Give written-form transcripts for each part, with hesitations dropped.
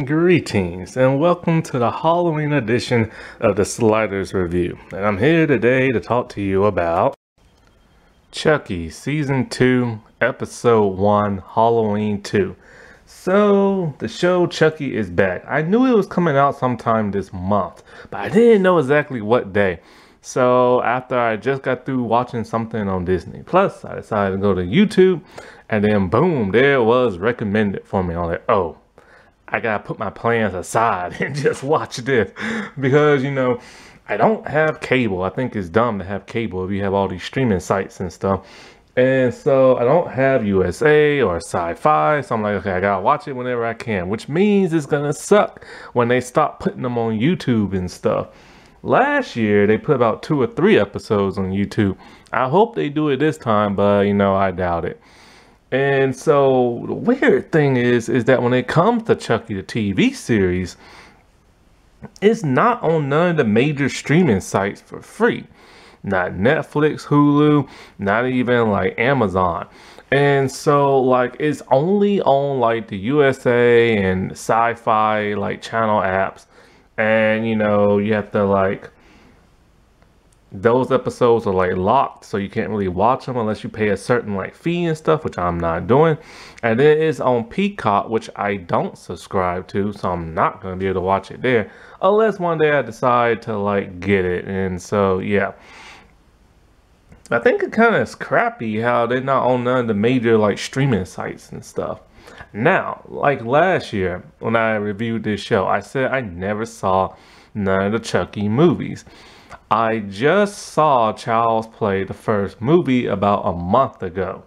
Greetings and welcome to the Halloween edition of the Sliders Review. And I'm here today to talk to you about Chucky Season 2, Episode 1, Halloween 2. So, the show Chucky is back. I knew it was coming out sometime this month, but I didn't know exactly what day. So, after I just got through watching something on Disney Plus, I decided to go to YouTube, and then boom, there it was recommended for me. I was like, oh, I gotta put my plans aside and just watch this because, you know, I don't have cable. I think it's dumb to have cable if you have all these streaming sites and stuff. And so I don't have USA or Sci-Fi. So I'm like, okay, I gotta watch it whenever I can, which means it's gonna suck when they stop putting them on YouTube and stuff. Last year, they put about 2 or 3 episodes on YouTube. I hope they do it this time, but, you know, I doubt it. And so the weird thing is that when it comes to Chucky the TV series, it's not on none of the major streaming sites for free. Not Netflix, Hulu, not even like Amazon. And so like it's only on like the USA and Sci-Fi like channel apps. And you know, you have to like, those episodes are like locked, so you can't really watch them unless you pay a certain like fee and stuff, which I'm not doing. And then it's on Peacock, which I don't subscribe to, so I'm not going to be able to watch it there unless one day I decide to like get it. And so yeah, I think it kind of is crappy how they're not on none of the major like streaming sites and stuff. Now, like last year when I reviewed this show, I said I never saw none of the Chucky movies. I just saw Child's Play, the first movie, about a month ago.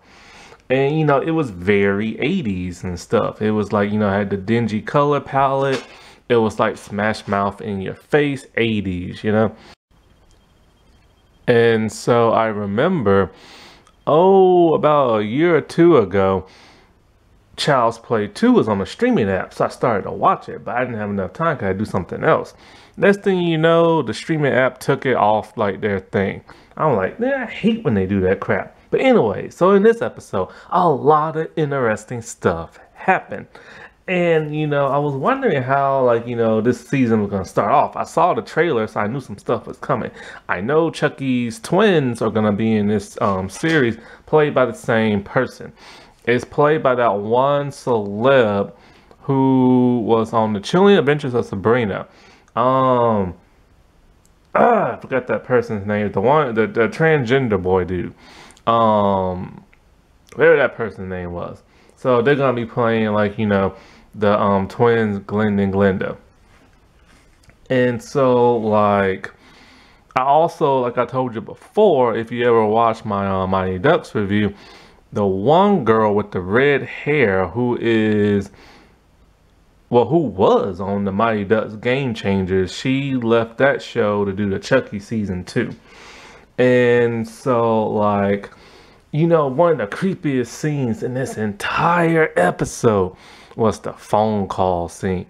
And, you know, it was very 80s and stuff. It was like, you know, I had the dingy color palette. It was like Smash Mouth in your face 80s, you know. And so I remember, about a year or two ago, Child's Play 2 was on a streaming app, so I started to watch it, but I didn't have enough time because I had to do something else. Next thing you know, the streaming app took it off like their thing. I'm like, man, I hate when they do that crap. But anyway, so in this episode, a lot of interesting stuff happened. And, you know, I was wondering how, like, you know, this season was going to start off. I saw the trailer, so I knew some stuff was coming. I know Chucky's twins are going to be in this series, played by the same person. It's played by that one celeb who was on the Chilling Adventures of Sabrina. I forgot that person's name. The transgender boy dude. Whatever that person's name was. So they're gonna be playing like, you know, the twins Glenn and Glenda. And so like, I also, like I told you before, if you ever watched my Mighty Ducks review, the one girl with the red hair who was on the Mighty Ducks Game Changers, she left that show to do the Chucky Season 2. And so, like, you know, one of the creepiest scenes in this entire episode was the phone call scene.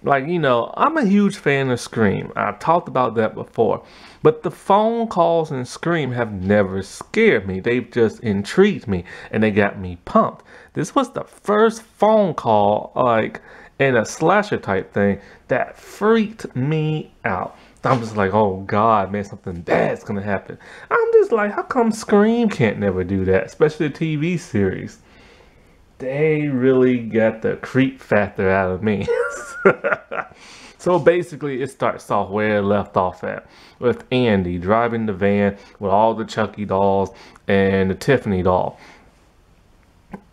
Like, you know, I'm a huge fan of Scream. I've talked about that before. But the phone calls in Scream have never scared me. They've just intrigued me and they got me pumped. This was the first phone call, like, in a slasher type thing that freaked me out. I'm just like, oh God, man, something bad's gonna happen. I'm just like, how come Scream can't never do that? Especially the TV series. They really got the creep factor out of me. So basically, it starts off where it left off at, with Andy driving the van with all the Chucky dolls and the Tiffany doll.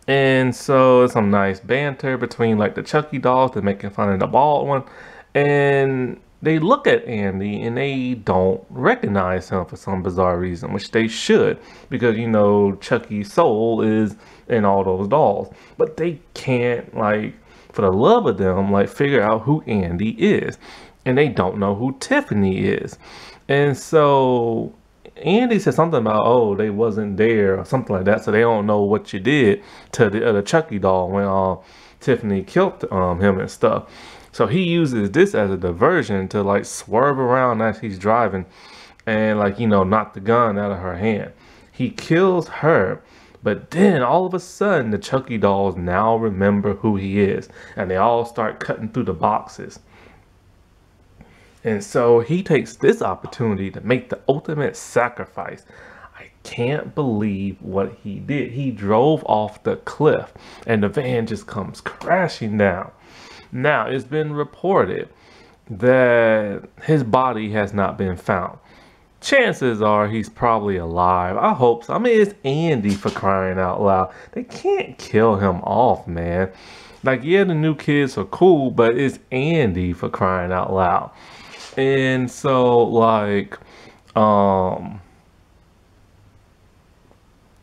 And so some nice banter between like the Chucky dolls. They're making fun of the bald one. And they look at Andy and they don't recognize him for some bizarre reason, which they should, because, you know, Chucky's soul is in all those dolls. But they can't, like, for the love of them, like, figure out who Andy is. And they don't know who Tiffany is. And so Andy said something about, oh, they wasn't there or something like that, so they don't know what you did to the other Chucky doll when Tiffany killed him and stuff. So he uses this as a diversion to like swerve around as he's driving and, like, you know, knock the gun out of her hand. He kills her, But then all of a sudden, the Chucky dolls now remember who he is, and they all start cutting through the boxes. And so he takes this opportunity to make the ultimate sacrifice. I can't believe what he did. He drove off the cliff, and the van just comes crashing down. Now, it's been reported that his body has not been found. Chances are he's probably alive. I hope so. I mean, it's Andy, for crying out loud. They can't kill him off, man. Like, yeah, the new kids are cool, but it's Andy, for crying out loud. And so, like,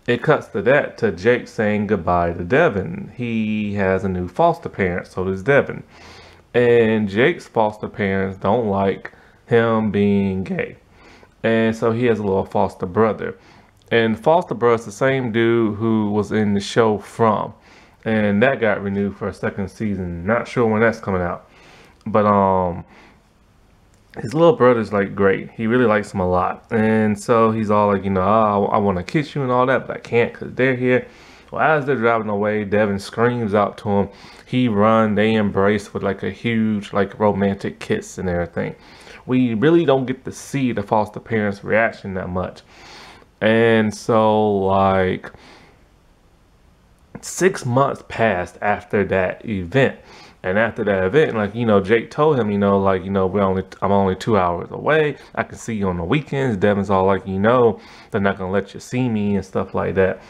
it cuts to that, to Jake saying goodbye to Devin. He has a new foster parent, so does Devin. And Jake's foster parents don't like him being gay. And so he has a little foster brother. And foster brother's the same dude who was in the show From. And that got renewed for a second season. Not sure when that's coming out. But his little brother's like great. He really likes him a lot. And so he's all like, you know, oh, I want to kiss you and all that, but I can't because they're here. Well, as they're driving away, Devin screams out to him. He run, they embrace with like a huge like romantic kiss and everything. We really don't get to see the foster parents' reaction that much. And so like 6 months passed after that event. And after that event, like, you know, Jake told him, you know, like, you know, I'm only 2 hours away. I can see you on the weekends. Devin's all like, you know, they're not gonna let you see me and stuff like that.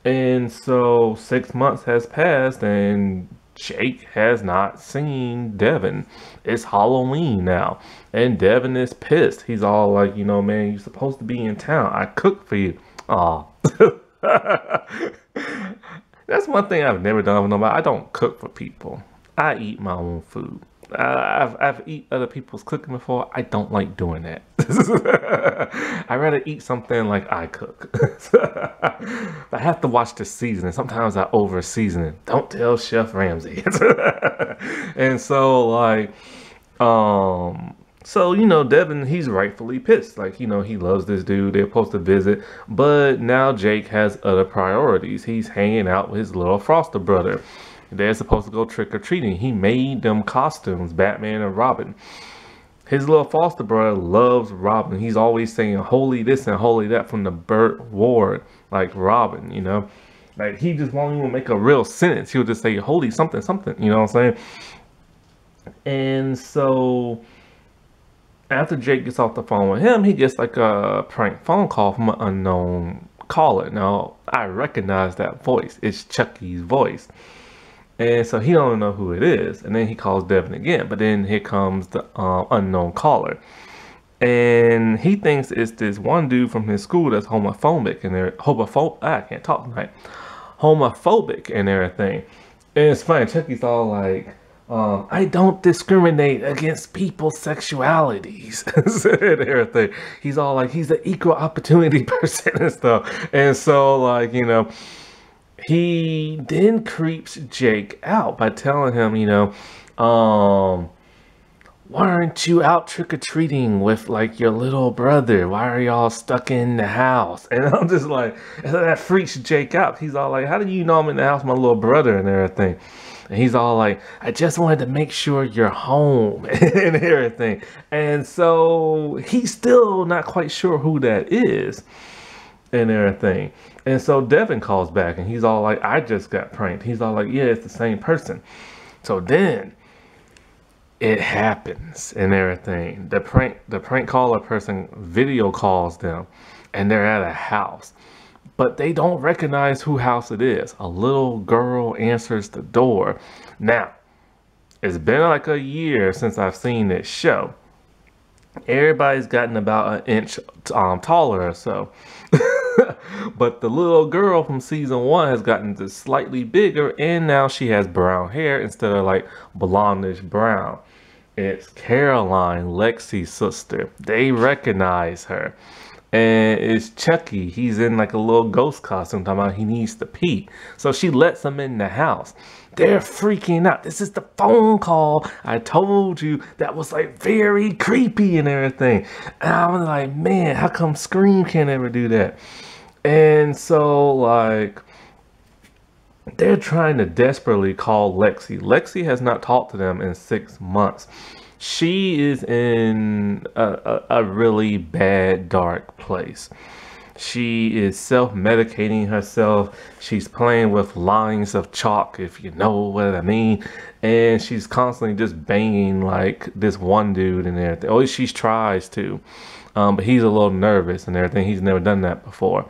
And so 6 months has passed and Jake has not seen Devin. It's Halloween now. And Devin is pissed. He's all like, you know, man, you're supposed to be in town. I cooked for you. Aw. That's one thing I've never done with nobody. I don't cook for people. I eat my own food. I've eaten other people's cooking before. I don't like doing that. I'd rather eat something like I cook. I have to watch the seasoning. Sometimes I over season it. Don't tell Chef Ramsay. And so like, so, you know, Devin, he's rightfully pissed. Like, you know, he loves this dude. They're supposed to visit. But now Jake has other priorities. He's hanging out with his little foster brother. They're supposed to go trick-or-treating. He made them costumes, Batman and Robin. His little foster brother loves Robin. He's always saying holy this and holy that from the Burt Ward, like Robin, you know. Like, he just won't even make a real sentence. He'll just say holy something, something, you know what I'm saying? And so after Jake gets off the phone with him, he gets like a prank phone call from an unknown caller. Now, I recognize that voice. It's Chucky's voice. And so he don't know who it is. And then he calls Devin again. But then here comes the unknown caller. And he thinks it's this one dude from his school that's homophobic and I can't talk tonight. Homophobic and everything. And it's funny, Chucky's all like, I don't discriminate against people's sexualities and everything. He's all like, he's an equal opportunity person and stuff. And so like, you know, he then creeps Jake out by telling him, you know, why aren't you out trick-or-treating with like your little brother? Why are y'all stuck in the house? And I'm just like, that freaks Jake out. He's all like, how do you know I'm in the house with my little brother and everything? And he's all like, I just wanted to make sure you're home and everything. And so he's still not quite sure who that is and everything. And so Devin calls back and he's all like, I just got pranked. He's all like, yeah, it's the same person. So then it happens and everything. The prank caller person video calls them and they're at a house. But they don't recognize who house it is. A little girl answers the door. Now, it's been like a year since I've seen this show. Everybody's gotten about an inch taller or so. But the little girl from season 1 has gotten just slightly bigger, and now she has brown hair instead of like blondish brown. It's Caroline, Lexi's sister. They recognize her. And it's Chucky. He's in like a little ghost costume talking about he needs to pee. So she lets him in the house. They're freaking out. This is the phone call I told you that was like very creepy and everything. And I was like, man, how come Scream can't ever do that? And so like They're trying to desperately call Lexi. Lexi has not talked to them in 6 months. She is in a really bad, dark place. She is self-medicating herself. She's playing with lines of chalk, if you know what I mean. And she's constantly just banging like this one dude and everything. Or she tries to. But he's a little nervous and everything. He's never done that before.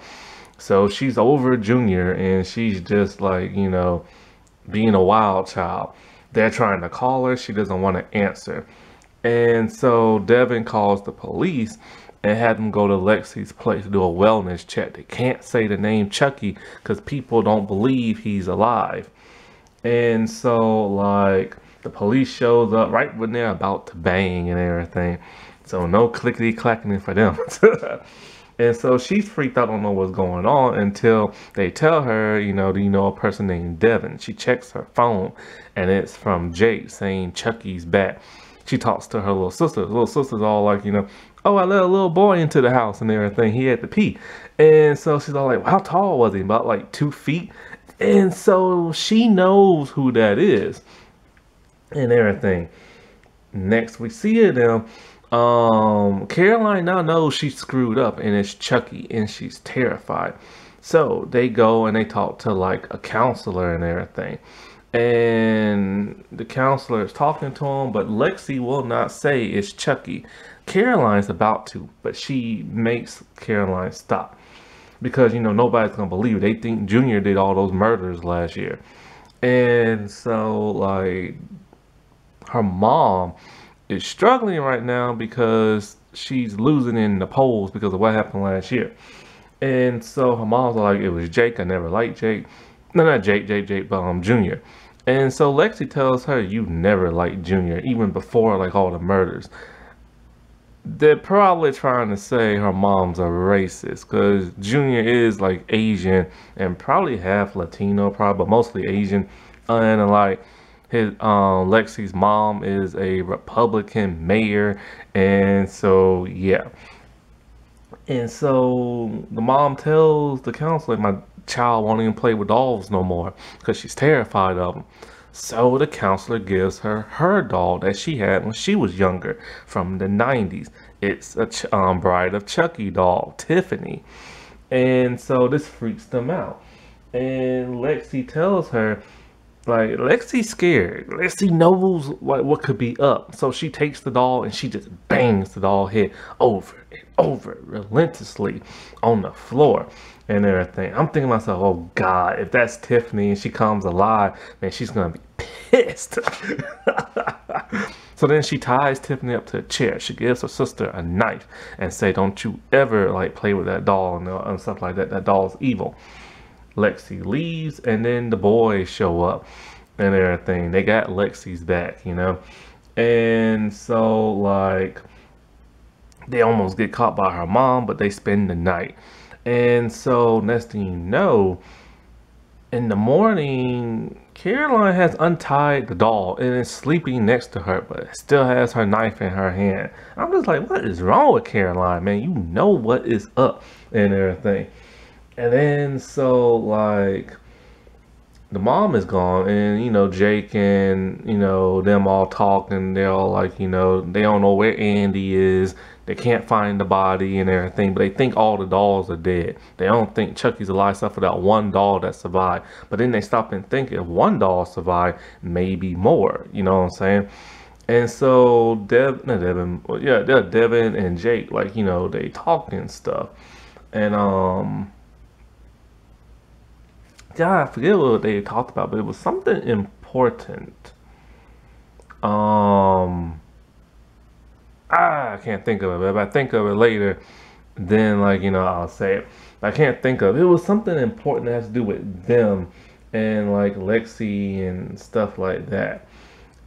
So she's over Junior and she's just like, being a wild child. They're trying to call her. She doesn't want to answer. And so Devin calls the police and had them go to Lexi's place to do a wellness check. They can't say the name Chucky because people don't believe he's alive. And so, like, the police shows up right when they're about to bang and everything. So no clickety clacking for them. And so she's freaked out, don't know what's going on until they tell her, do you know a person named Devin? She checks her phone and it's from Jake saying Chucky's back. She talks to her little sister. The little sister's all like, oh, I let a little boy into the house and everything. He had to pee. And so she's all like, well, how tall was he? About like 2 feet. And so she knows who that is and everything. Next we see them. Caroline now knows she screwed up and it's Chucky and she's terrified. So they go and they talk to like a counselor and everything. And the counselor is talking to him, but Lexi will not say it's Chucky. Caroline's about to, but she makes Caroline stop. Because, nobody's going to believe it. They think Junior did all those murders last year. And so, like, her mom is struggling right now because she's losing in the polls because of what happened last year. And so her mom's like, it was Jake. I never liked Jake. No, not Jake, but Junior. And so Lexi tells her, you never liked Junior, even before like all the murders. They're probably trying to say her mom's a racist because Junior is like Asian and probably half Latino, but mostly Asian. And like his Lexi's mom is a Republican mayor, and so yeah. And so the mom tells the counselor, my child won't even play with dolls no more because she's terrified of them. So the counselor gives her doll that she had when she was younger from the 90s. It's a Bride of Chucky doll, Tiffany. And so this freaks them out. And Lexi tells her, like, Lexi's scared. Lexi knows what could be up. So she takes the doll and she just bangs the doll head over and over relentlessly on the floor and everything. I'm thinking to myself, oh God, if that's Tiffany and she comes alive, man, she's going to be pissed. So then she ties Tiffany up to a chair. She gives her sister a knife and say, don't you ever like play with that doll and stuff like that. That doll's evil. Lexi leaves and then the boys show up and everything. They got Lexi's back, and so like they almost get caught by her mom, but they spend the night. And so next thing you know, in the morning, Caroline has untied the doll and is sleeping next to her, but still has her knife in her hand. I'm just like, what is wrong with Caroline, man? You know what is up and everything. And then so like the mom is gone and Jake and them all talking. They're all like, they don't know where Andy is. They can't find the body and everything, but they think all the dolls are dead. They don't think Chucky's alive except for that one doll that survived. But then they stop and think if one doll survived, maybe more, you know what I'm saying? And so Devin and Jake, like, they talk and stuff. And yeah, I forget what they talked about, but it was something important. I can't think of it, but if I think of it later, then like, I'll say it. I can't think of it. It was something important that has to do with them and like Lexi and stuff like that.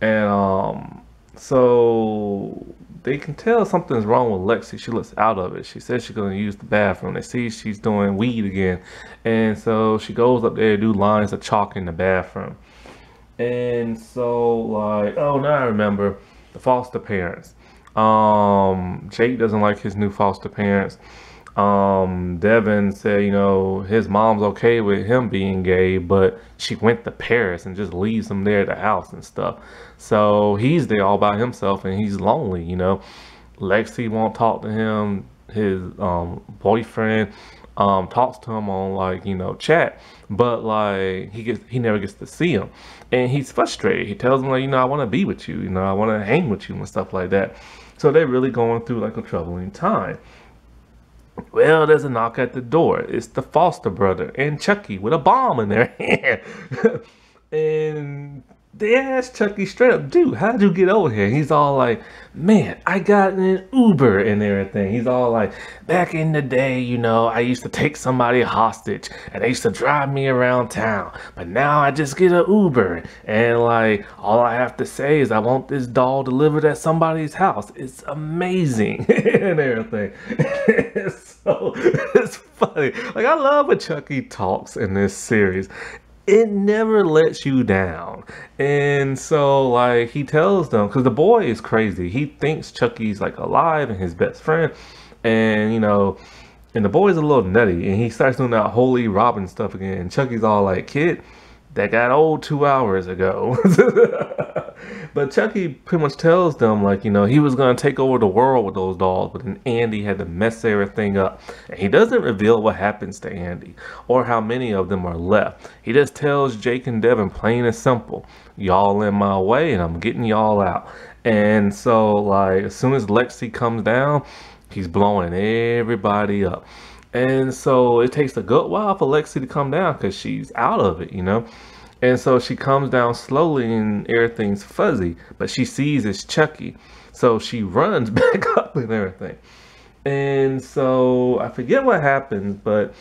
And so they can tell something's wrong with Lexi. She looks out of it. She says she's going to use the bathroom. They see she's doing weed again. And so she goes up there to do lines of chalk in the bathroom. And so like, oh, now I remember the foster parents. Jake doesn't like his new foster parents. Devin said, you know, his mom's okay with him being gay, but she went to Paris and just leaves him there at the house and stuff. So he's there all by himself and he's lonely, you know. Lexi won't talk to him. His boyfriend talks to him on, like, you know, chat, but like he never gets to see him, and he's frustrated. He tells him, like, you know, I want to be with you, you know, I want to hang with you and stuff like that. So they're really going through like a troubling time. Well, there's a knock at the door. It's the Foster brother and Chucky with a bomb in their hand. And they asked Chucky straight up, dude, how'd you get over here? He's all like, man, I got in an Uber and everything. He's all like, back in the day, you know, I used to take somebody hostage and they used to drive me around town. But now I just get an Uber. And like, all I have to say is I want this doll delivered at somebody's house. It's amazing and everything. So it's funny. Like, I love when Chucky talks in this series. It never lets you down. And so, like, he tells them, because the boy is crazy. He thinks Chucky's, like, alive and his best friend. And, you know, and the boy's a little nutty. And he starts doing that holy Robin stuff again. And Chucky's all like, kid, that got old 2 hours ago. But Chucky pretty much tells them, like, you know, he was going to take over the world with those dolls, but then Andy had to mess everything up. And he doesn't reveal what happens to Andy or how many of them are left. He just tells Jake and Devin plain and simple, y'all in my way and I'm getting y'all out. And so, like, as soon as Lexi comes down, he's blowing everybody up. And so it takes a good while for Lexi to come down because she's out of it, you know. And so she comes down slowly and everything's fuzzy, but she sees it's Chucky. So she runs back up and everything. And so I forget what happens, but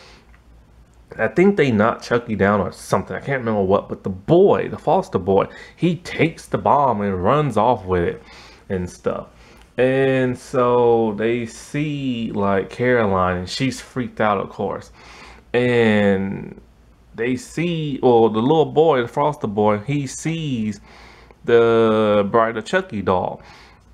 I think they knock Chucky down or something. I can't remember what, but the boy, the Foster boy, he takes the bomb and runs off with it and stuff. And so they see, like, Caroline, and she's freaked out, of course. And they see, or the little boy, the Foster boy, he sees the Bride of Chucky doll.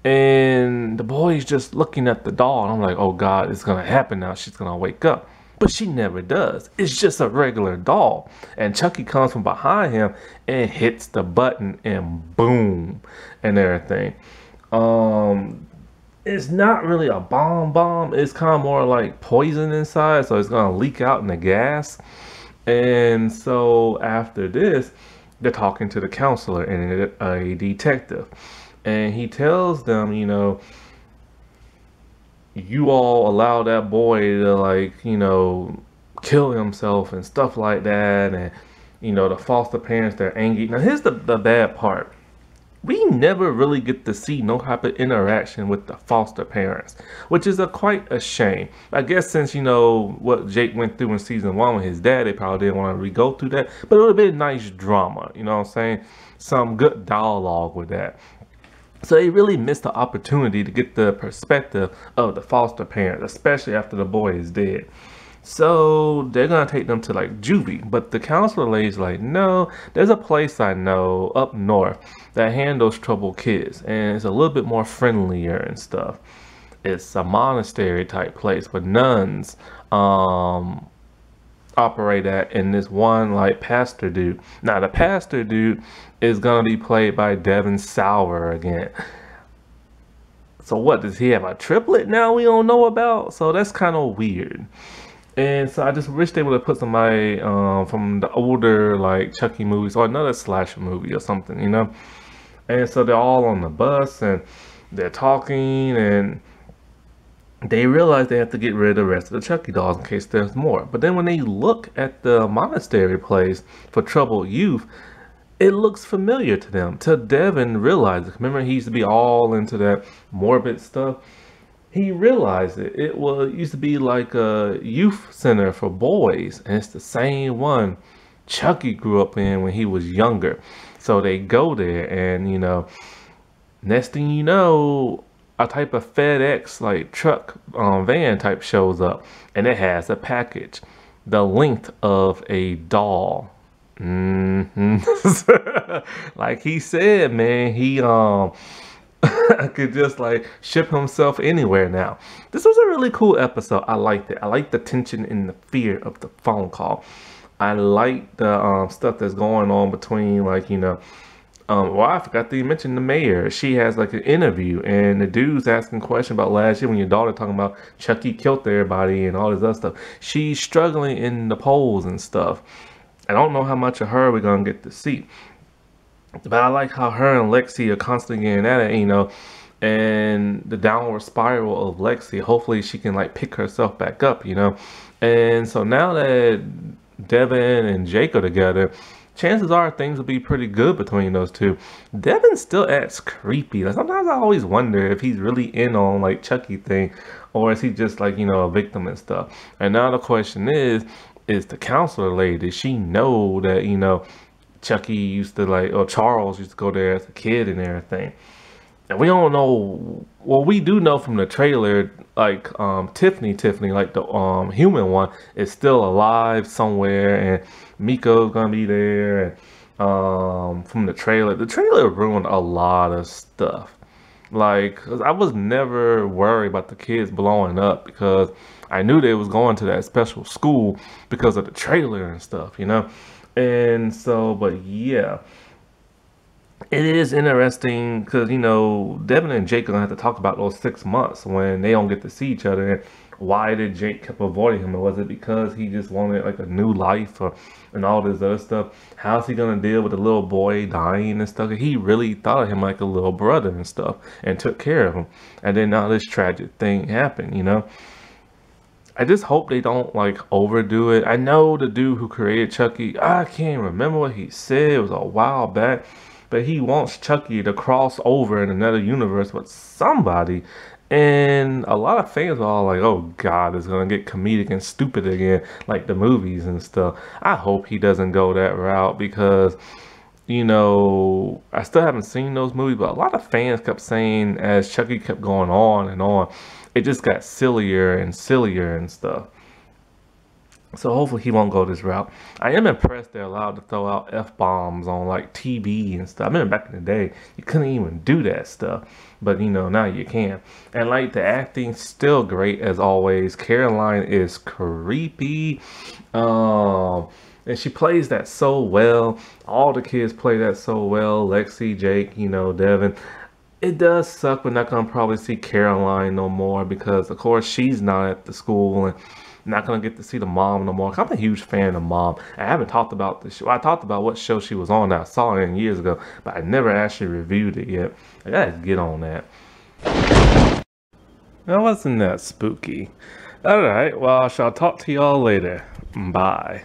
And the boy's just looking at the doll, and I'm like, oh God, it's gonna happen now. She's gonna wake up. But she never does. It's just a regular doll. And Chucky comes from behind him and hits the button, and boom, and everything. It's not really a bomb. It's kind of more like poison inside, so it's gonna leak out in the gas. And so after this, they're talking to the counselor and a detective, and he tells them, you know, you all allow that boy to, like, you know, kill himself and stuff like that, and, you know, the foster parents, they're angry. Now here's the bad part. We never really get to see no type of interaction with the foster parents, which is quite a shame. I guess since, you know, what Jake went through in season 1 with his dad, they probably didn't want to re-go through that. But it would have been nice drama, you know what I'm saying? Some good dialogue with that. So they really missed the opportunity to get the perspective of the foster parents, especially after the boy is dead. So they're gonna take them to, like, juvie, but the counselor lady's like, no, there's a place I know up north that handles troubled kids, and it's a little bit more friendlier and stuff. It's a monastery type place where nuns operate at, and this one, like, pastor dude. Now the pastor dude is gonna be played by Devin Sauer again. So what, does he have a triplet now we don't know about? So that's kind of weird. And so I just wish they would have put somebody from the older, like, Chucky movies or another slasher movie or something, you know. And so they're all on the bus and they're talking, and they realize they have to get rid of the rest of the Chucky dolls in case there's more. But then when they look at the monastery place for troubled youth, it looks familiar to them. Till Devin realizes, remember, he used to be all into that morbid stuff. He realized it. It used to be like a youth center for boys, and it's the same one Chucky grew up in when he was younger. So they go there, and, you know, next thing you know, a type of FedEx, like, truck van type shows up, and it has a package the length of a doll. Like he said, man, he could just like ship himself anywhere now. This was a really cool episode. I liked it. I liked the tension and the fear of the phone call. I like the stuff that's going on between, like, well, I forgot to mention the mayor. She has like an interview, and the dude's asking questions about last year when your daughter talking about Chucky killed everybody and all this other stuff. She's struggling in the polls and stuff. I don't know how much of her we're gonna get to see, but I like how her and Lexi are constantly getting at it, and the downward spiral of Lexi. Hopefully she can like pick herself back up, And so now that Devin and Jake are together, chances are things will be pretty good between those two. Devin still acts creepy. Like, sometimes I always wonder if he's really in on like Chucky thing, or is he just like, a victim and stuff. And now the question is the counselor lady, does she know that, Chucky used to like, or Charles used to go there as a kid and everything? And we don't know. Well, we do know from the trailer, like Tiffany, like the human one, is still alive somewhere, and Miko's gonna be there. And from the trailer ruined a lot of stuff. Like, 'cause I was never worried about the kids blowing up, because I knew they was going to that special school because of the trailer and stuff, And so, but yeah. It is interesting because, Devin and Jake are going to have to talk about those 6 months when they don't get to see each other. And why did Jake keep avoiding him? Or was it because he just wanted like a new life and all this other stuff? How's he going to deal with the little boy dying and stuff? He really thought of him like a little brother and stuff and took care of him. And then now this tragic thing happened, I just hope they don't like overdo it. I know the dude who created Chucky, I can't remember what he said. It was a while back. But he wants Chucky to cross over in another universe with somebody. And a lot of fans are all like, oh God, it's going to get comedic and stupid again, like the movies and stuff. I hope he doesn't go that route, because, I still haven't seen those movies, but a lot of fans kept saying as Chucky kept going on and on, it just got sillier and sillier and stuff. So hopefully he won't go this route. I am impressed they're allowed to throw out F-bombs on like TV and stuff. I remember back in the day, you couldn't even do that stuff. But now you can. And like the acting's still great as always. Caroline is creepy. And she plays that so well. All the kids play that so well. Lexi, Jake, Devin. It does suck we're not going to probably see Caroline no more, because of course she's not at the school and not gonna get to see the mom no more. I'm a huge fan of Mom. I haven't talked about the show. I talked about what show she was on. I saw it years ago, but I never actually reviewed it yet. I gotta get on that. That wasn't that spooky. Alright, well, I shall talk to y'all later. Bye.